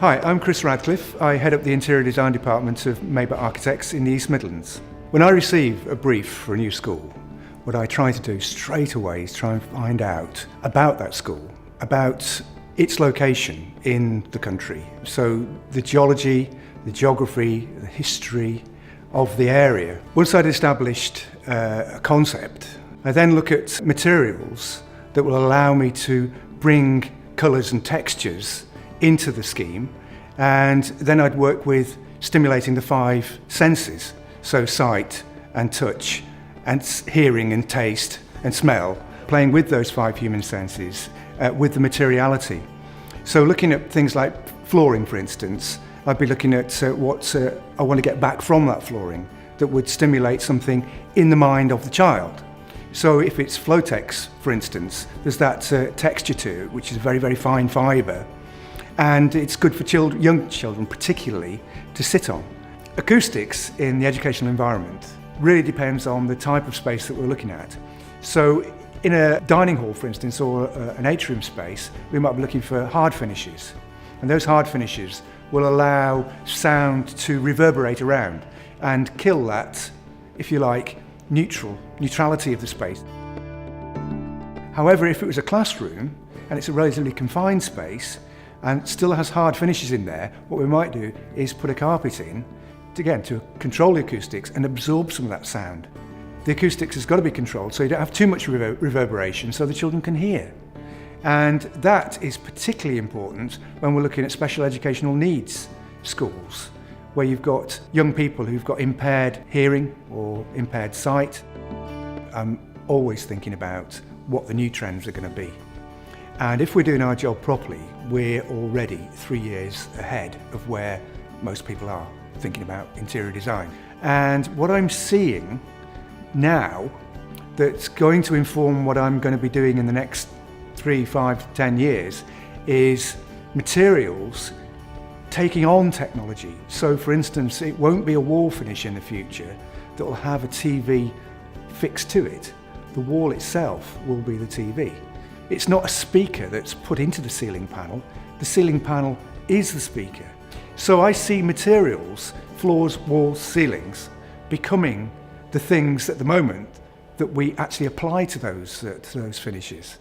Hi, I'm Chris Radcliffe. I head up the interior design department of Maber Architects in the East Midlands. When I receive a brief for a new school, what I try to do straight away is try and find out about that school, about its location in the country. So the geology, the geography, the history of the area. Once I'd established a concept, I then look at materials that will allow me to bring colours and textures into the scheme, and then I'd work with stimulating the 5 senses, so sight and touch and hearing and taste and smell, playing with those 5 human senses with the materiality. So looking at things like flooring, for instance, I'd be looking at what I want to get back from that flooring that would stimulate something in the mind of the child. So if it's Flotex, for instance, there's that texture to it, which is very, very fine fibre, and it's good for young children particularly to sit on. Acoustics in the educational environment really depends on the type of space that we're looking at. So in a dining hall, for instance, or an atrium space, we might be looking for hard finishes, and those hard finishes will allow sound to reverberate around and kill that, if you like, neutrality of the space. However, if it was a classroom and it's a relatively confined space and still has hard finishes in there, what we might do is put a carpet in, again, to control the acoustics and absorb some of that sound. The acoustics has got to be controlled so you don't have too much reverberation so the children can hear. And that is particularly important when we're looking at special educational needs schools, where you've got young people who've got impaired hearing or impaired sight. I'm always thinking about what the new trends are going to be. And if we're doing our job properly, we're already 3 years ahead of where most people are thinking about interior design. And what I'm seeing now that's going to inform what I'm going to be doing in the next 3, 5, 10 years is materials taking on technology. So for instance, it won't be a wall finish in the future that will have a TV fixed to it. The wall itself will be the TV. It's not a speaker that's put into the ceiling panel. The ceiling panel is the speaker. So I see materials, floors, walls, ceilings, becoming the things at the moment that we actually apply to those finishes.